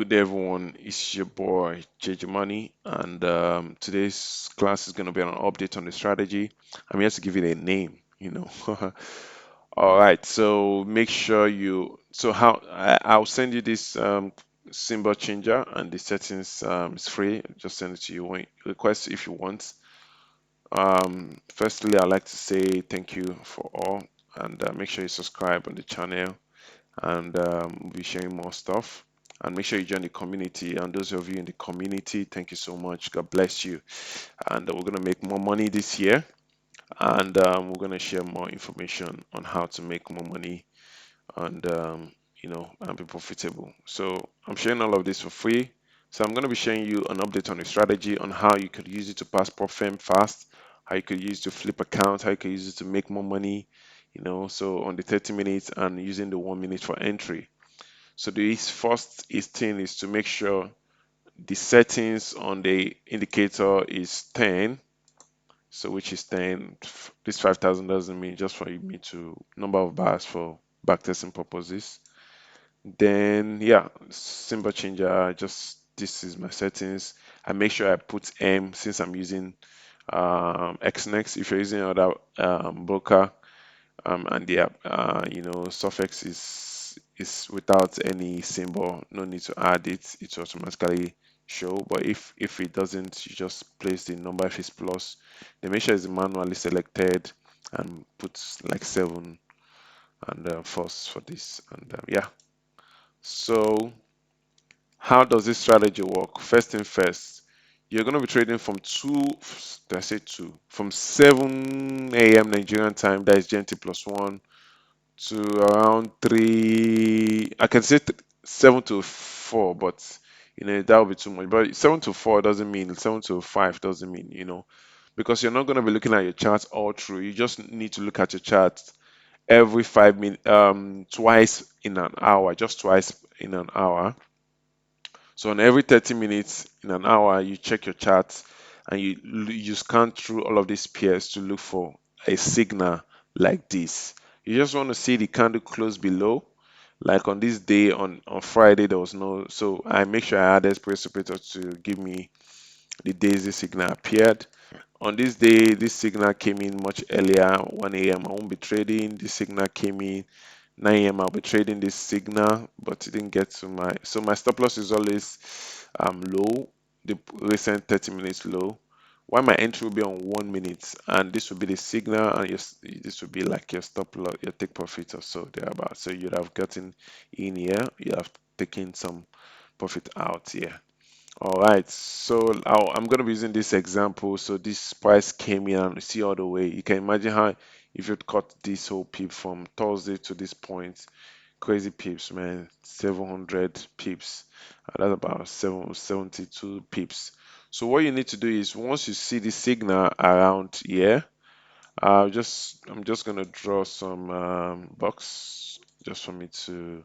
Good day, everyone. It's your boy JJ Money, and today's class is going to be an update on the strategy. I'm here to give it a name. All right, so make sure you. So I'll send you this symbol changer, and the settings is free. Just send it to you when request if you want. Firstly, I'd like to say thank you for all, and make sure you subscribe on the channel and we'll be sharing more stuff. And make sure you join the community. And those of you in the community, thank you so much. God bless you. And we're going to make more money this year. And we're going to share more information on how to make more money and, and be profitable. So I'm sharing all of this for free. So I'm going to be sharing you an update on the strategy on how you could use it to pass profit fast, how you could use it to flip accounts, how you could use it to make more money, so on the 30 minutes and using the 1 minute for entry. So the first thing is to make sure the settings on the indicator is 10. So which is 10. This 5,000 doesn't mean just for me to number of bars for backtesting purposes. Then yeah, symbol changer. Just this is my settings. I make sure I put M since I'm using exness. If you're using another broker, and yeah, suffix is without any symbol, no need to add it, it will automatically show. But if it doesn't, you just place the number if it's plus, then make sure it's manually selected and put like 7 and first for this. And yeah, so how does this strategy work? First thing first, you're going to be trading from 2, did I say 2, from 7 a.m. Nigerian time, that is GMT plus 1, to around 3. I can say 7 to 4, but that would be too much. But 7 to 4 doesn't mean 7 to 5 doesn't mean, because you're not going to be looking at your charts all through. You just need to look at your charts every 5 minutes, twice in an hour, just twice in an hour. So on every 30 minutes in an hour, you check your charts and you scan through all of these pairs to look for a signal like this. You just want to see the candle close below. Like on this day on Friday, there was no, so I make sure I added precipitator to give me the days the signal appeared. On this day, this signal came in much earlier, 1 a.m. I won't be trading. This signal came in 9 a.m. I'll be trading this signal, but it didn't get to my stop loss is always low, the recent 30 minutes low. While my entry will be on 1 minute, and this will be the signal, and this will be like your stop loss, your take profit or so thereabout. So you'd have gotten in here, you have taken some profit out here. All right, so I'm going to be using this example. So this price came in and see all the way. You can imagine how if you'd cut this whole peep from Thursday to this point, crazy peeps, man, 700 peeps. That's about 72 peeps. So what you need to do is once you see the signal around here, I'm just gonna draw some box just for me to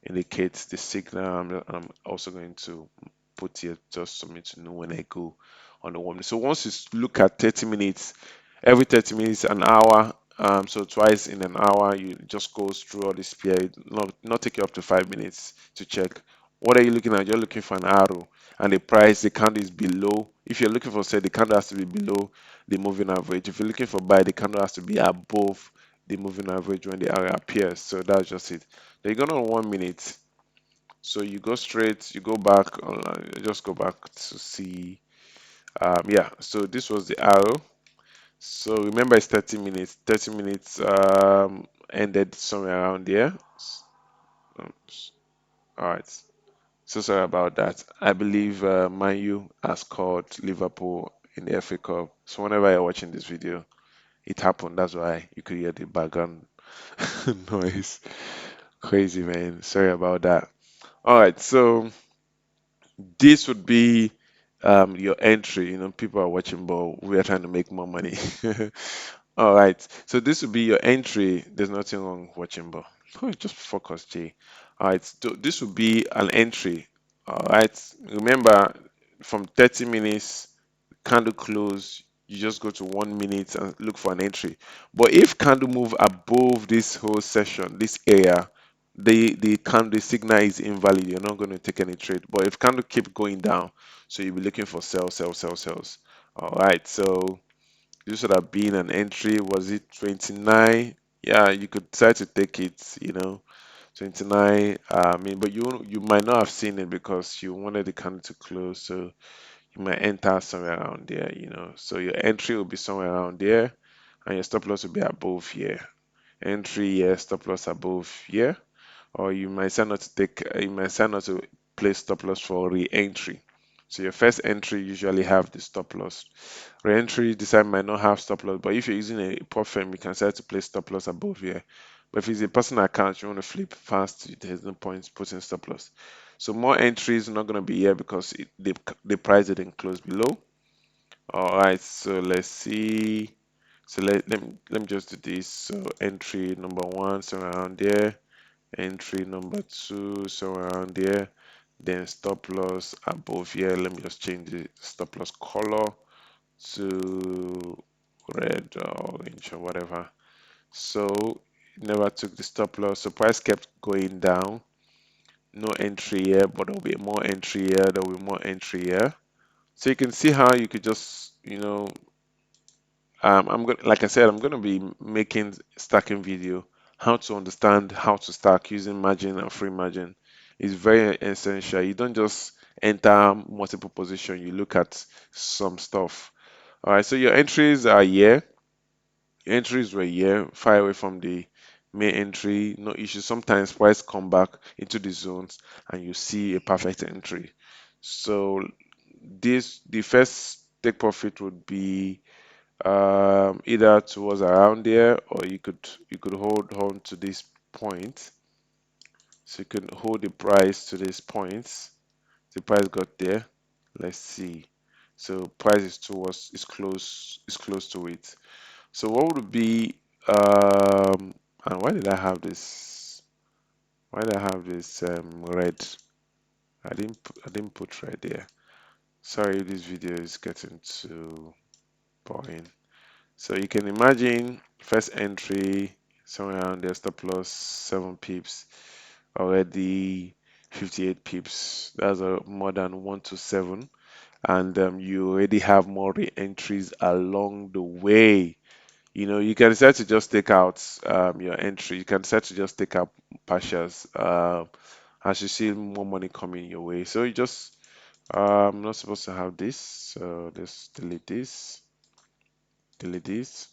indicate the signal. I'm also going to put here just for me to know when I go on the 1 minute. So once you look at 30 minutes, every 30 minutes, an hour, so twice in an hour, you just goes through all this period. Not take you up to 5 minutes to check. What are you looking at? You're looking for an arrow, and the price, the candle is below. If you're looking for sell, the candle has to be below the moving average. If you're looking for buy, the candle has to be above the moving average when the arrow appears. So that's just it. Then you go on 1 minute. So you go straight, you go back, just go back to see. Yeah, so this was the arrow. So remember it's 30 minutes. 30 minutes ended somewhere around there. Um, All right. So sorry about that. I believe Man U has scored Liverpool in the FA Cup. So whenever you're watching this video, it happened. That's why you could hear the background noise. Crazy, man. Sorry about that. All right. So this would be your entry. People are watching ball. We are trying to make more money. All right. So this would be your entry. There's nothing wrong with watching ball. Oh, just focus, Jay. All right. So this would be an entry. All right. Remember, from 30 minutes candle close, you just go to 1 minute and look for an entry. But if candle move above this whole session, this area, the signal is invalid. You're not going to take any trade. But if candle keep going down, so you'll be looking for sell, sell, sell, sells. All right. So this should have been an entry. Was it 29? Yeah, you could decide to take it. 29. I mean, but you might not have seen it because you wanted the candle to close. So you might enter somewhere around there. So your entry will be somewhere around there, and your stop loss will be above here. Entry here, stop loss above here, or you might decide not to place stop loss for re-entry. So your first entry usually have the stop loss. Re-entry this time might not have stop loss, but if you're using a prop firm, you can decide to place stop loss above here. But if it's a personal account, you want to flip fast, there's no point putting stop loss. So more entries are not going to be here because the price didn't close below. All right, so let's see. So let me just do this. So entry number one, somewhere around there. Entry number two, somewhere around there. Then stop loss above here. Let me just change the stop loss color to red or orange or whatever. So never took the stop loss. So price kept going down. No entry here, but there'll be more entry here. There'll be more entry here. So you can see how you could just, like I said, I'm gonna be making stacking video, how to understand how to stack using margin and free margin. Is very essential. You don't just enter multiple position, you look at some stuff. All right, so your entries are here. Entries were here, far away from the main entry, no issue. Sometimes price come back into the zones and you see a perfect entry. So the first take profit would be either towards around there, or you could hold on to this point. So you can hold the price to this point. The price got there. Let's see. So price is close to it. So what would be and why did I have this? Why did I have this red? I didn't put red there. Sorry, this video is getting too boring. So you can imagine first entry somewhere around there, stop loss 7 pips, already 58 pips. That's more than 1 to 7. And you already have more re-entries along the way. You can decide to just take out your entry. You can decide to just take out partials as you see more money coming your way. So you just I'm not supposed to have this. So let's delete this. Delete this.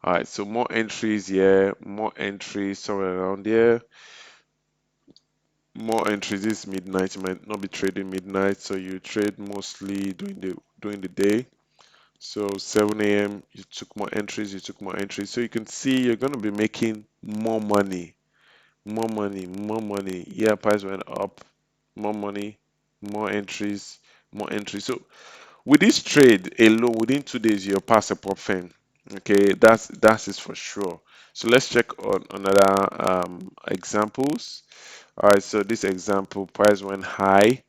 All right, so more entries here, more entries somewhere around there, more entries. This is midnight. You might not be trading midnight, so you trade mostly during the day. So 7 a.m. you took more entries, you took more entries. So you can see you're gonna be making more money, more money, more money. Yeah, price went up, more money, more entries, more entries. So with this trade alone, within 2 days, you'll pass a prop firm. Okay, that's is for sure. So let's check on another examples. All right, so this example price went high,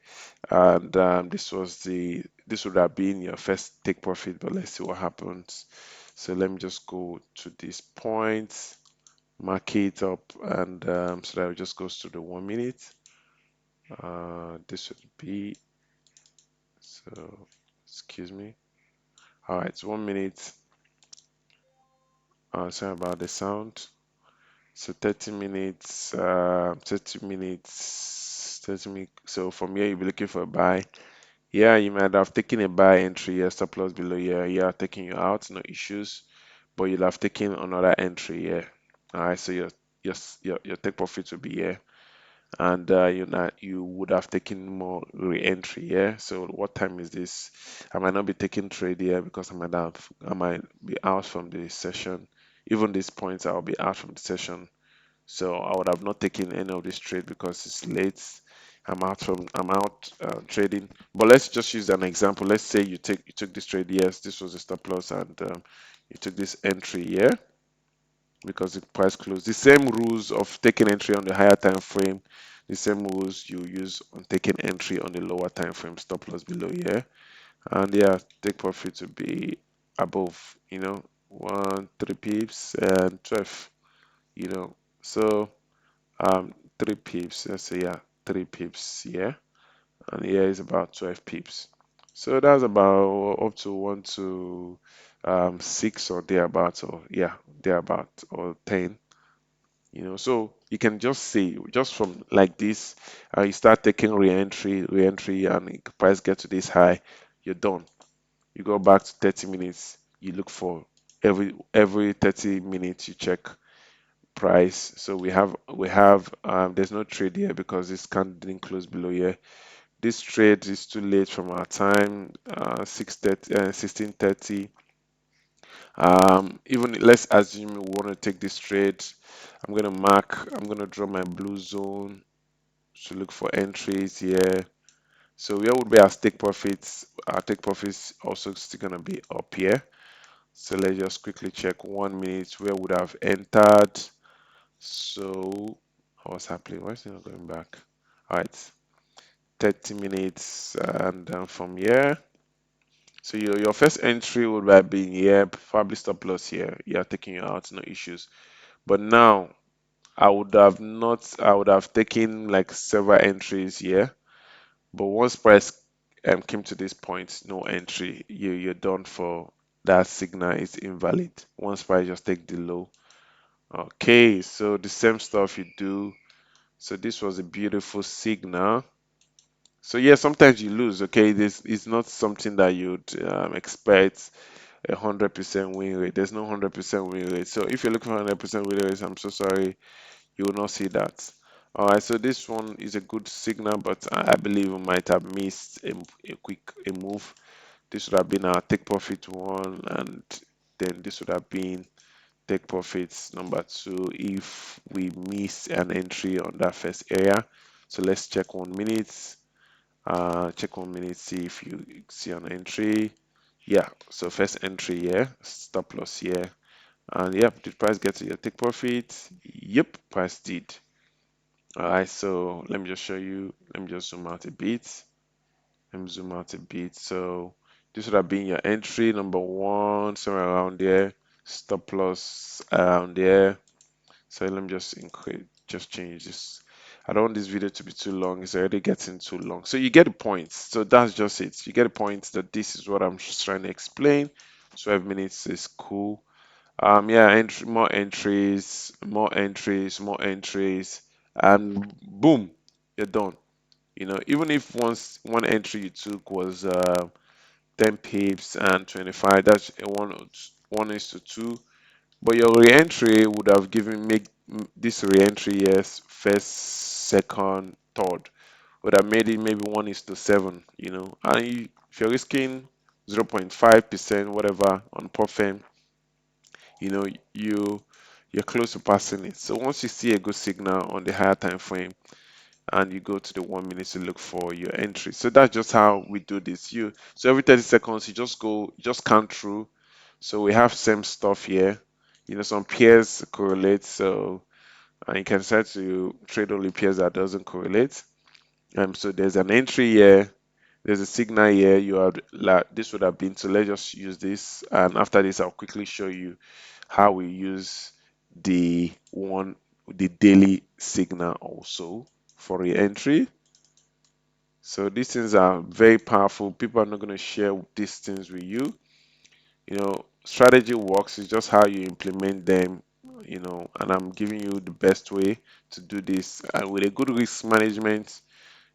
and this would have been your first take profit, but let's see what happens. So let me just go to this point, mark it up, and so that it just goes to the 1 minute. This would be so. Excuse me. All right, it's 1 minute. Sorry about the sound. So 30 minutes, 30 minutes, 30 minutes. So from here, you'll be looking for a buy. Yeah, you might have taken a buy entry, yeah, stop loss below here. Yeah, taking you out, no issues. But you'll have taken another entry here. All right, so your take profit will be here, and you would have taken more re-entry here. So what time is this? I might not be taking trade here because I might be out from the session. Even this point, I'll be out from the session. So I would have not taken any of this trade because it's late. I'm out trading. But let's just use an example. Let's say you took this trade. Yes, this was a stop loss, and you took this entry here because the price closed. The same rules of taking entry on the higher time frame, the same rules you use on taking entry on the lower time frame, stop loss below here. And yeah, take profit to be above, 1, 3 pips and 12, you know. So 3 pips, let's say, yeah, 3 pips here, and here is about 12 pips. So that's about up to 1 to 6 or thereabout, or yeah, thereabout, or 10. So you can just see, just from like this, you start taking re-entry, and the price get to this high, you're done. You go back to 30 minutes, you look for every 30 minutes you check price. So we have there's no trade here because this candle didn't close below here. This trade is too late from our time, 6:30, 16:30. Even let's assume we want to take this trade. I'm gonna draw my blue zone to look for entries here. So where would be our take profits? Our take profits also still gonna be up here. So let's just quickly check 1 minute where would have entered. So what's happening? Why is it not going back? All right, 30 minutes, and from here. So your first entry would have been here, probably stop loss here. You're taking you out, no issues. But now I would have taken like several entries here. But once price came to this point, no entry. You're done for that signal is invalid. Once price just take the low. Okay, so the same stuff you do. So this was a beautiful signal. So yeah, sometimes you lose. Okay, this is not something that you'd expect 100% win rate. There's no 100% win rate. So if you're looking for 100% win rate, I'm so sorry, you will not see that. All right, so this one is a good signal, but I believe we might have missed a quick move. This would have been our take profit one, and then this would have been take profits number two if we miss an entry on that first area. So let's check 1 minute. Check 1 minute, see if you see an entry. Yeah, so first entry here, stop loss here. And yep, did price get to your take profit? Yep, price did. All right, so let me just show you. Let me just zoom out a bit. Let me zoom out a bit. So this would have been your entry number one, somewhere around there. Stop loss around there. So let me just just change this. I don't want this video to be too long. It's already getting too long. So you get the points. So that's just it. You get the points that this is what I'm just trying to explain. 12 minutes is cool. Yeah, more entries, more entries, more entries, and boom, you're done. Even if one entry you took was 10 pips and 25, that's a one is to two. But your re-entry would have given make this re-entry, yes, first, second, third, would have made it maybe 1:7. And if you're risking 0.5%, whatever, on profit, you know, you you're close to passing it. So once you see a good signal on the higher time frame, and you go to the 1 minute to look for your entry. So that's just how we do this. So every 30 seconds you just count through. So we have same stuff here. Some pairs correlate, so you can start to trade only pairs that doesn't correlate. So there's an entry here, there's a signal here. You have like this would have been. So let's just use this, and after this, I'll quickly show you how we use the daily signal also for the entry. So these things are very powerful. People are not going to share these things with you. Strategy works. It's just how you implement them. And I'm giving you the best way to do this. And with a good risk management,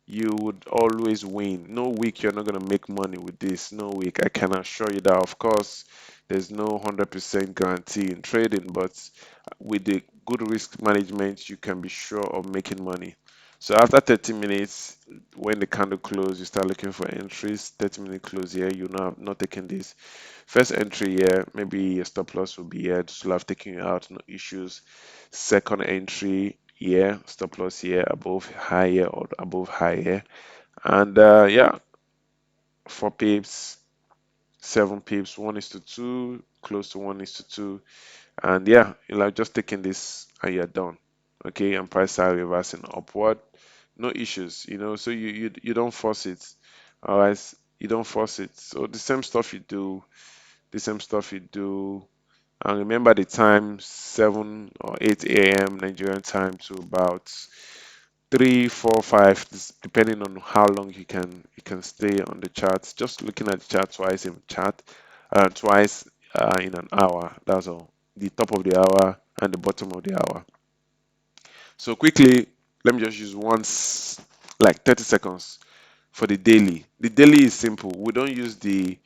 you would always win. No week you're not going to make money with this. No week. I can assure you that. Of course, there's no 100% guarantee in trading, but with the good risk management, you can be sure of making money. So after 30 minutes, when the candle closes, you start looking for entries. 30-minute close here, you're not taking this. First entry here, maybe your stop loss will be here. This will have taken you out, no issues. Second entry here, stop loss here, above higher or above higher. And yeah, 4 pips, 7 pips, 1:2, close to 1:2. And yeah, you're like just taking this and you're done. Okay, and price are reversing upward, no issues. So you don't force it. All right, you don't force it. So the same stuff you do, And remember the time, 7 or 8 a.m. Nigerian time to about 3, 4, 5, depending on how long you can stay on the chart. Just looking at the chart twice in an hour. That's all. The top of the hour and the bottom of the hour. So quickly, let me just use once, like 30 seconds for the daily. The daily is simple. We don't use the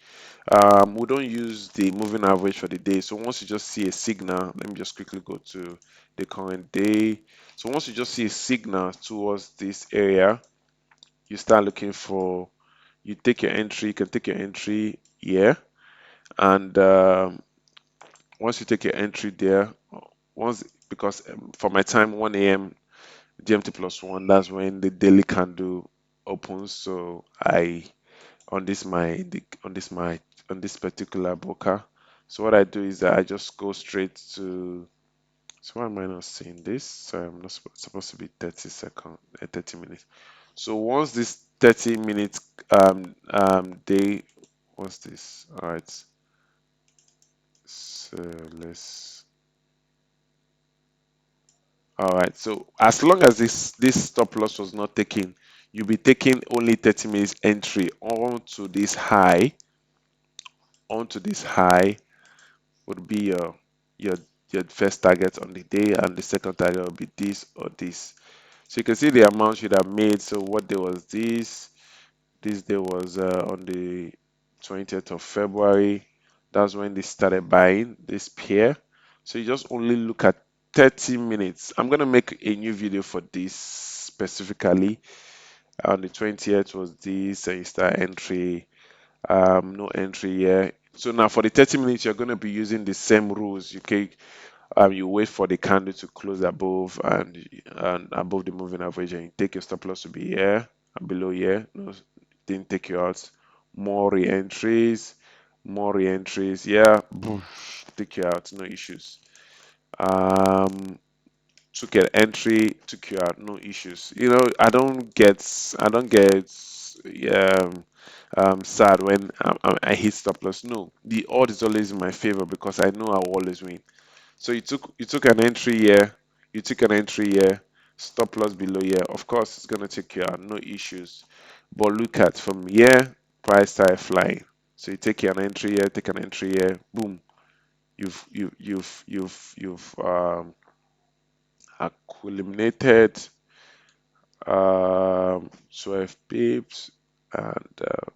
moving average for the day. So once you just see a signal, let me just quickly go to the current day. So once you just see a signal towards this area, you start looking for, you take your entry, you can take your entry here, and once you take your entry there, once because for my time 1 a.m. GMT plus one, that's when the daily candle opens. So I on this my the- on this particular broker. So what I do is that I just go straight to. So why am I not seeing this? So I'm not supposed to be 30 second, 30 minutes. So once this 30 minutes day, what's this? All right. So let's. All right. So as long as this stop loss was not taken, you'll be taking only 30 minutes entry onto this high would be your your first target on the day, and the second target will be this or this. So you can see the amount you'd have made. So what day was this? This day was on the 20th of February. That's when they started buying this pair. So you just only look at 30 minutes. I'm gonna make a new video for this specifically. On the 20th was this, and you start entry, no entry here. So now for the 30 minutes, you're going to be using the same rules. You wait for the candle to close above and above the moving average, and you take your stop loss to be here and below here. No, didn't take you out. More re-entries. Yeah, boosh, take you out. No issues. Um, took an entry, took you out, no issues. I don't get um, sad when I hit stop loss. No, the odd is always in my favor because I know I will always win. So you took an entry here, you took an entry here, stop loss below here. Of course, it's gonna take you out, no issues. But look at from here, price started flying. So you take an entry here, take an entry here, boom. You've accumulated 12 pips and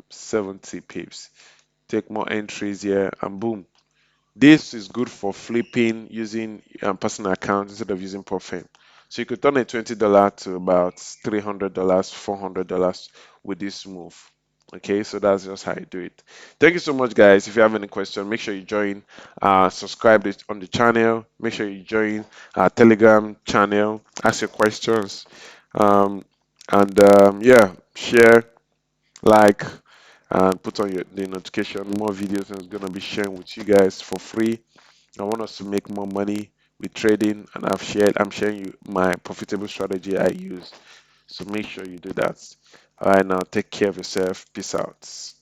70 pips. Take more entries here and boom. This is good for flipping using personal account instead of using Profit. So you could turn a $20 to about $300, $400 with this move. Okay, so that's just how you do it. Thank you so much, guys. If you have any question, make sure you join, subscribe on the channel. Make sure you join our Telegram channel. Ask your questions, um, and yeah, share, like, and put on the notification. More videos I'm gonna be sharing with you guys for free. I want us to make more money with trading, and I'm sharing you my profitable strategy I use. So make sure you do that. All right, now take care of yourself. Peace out.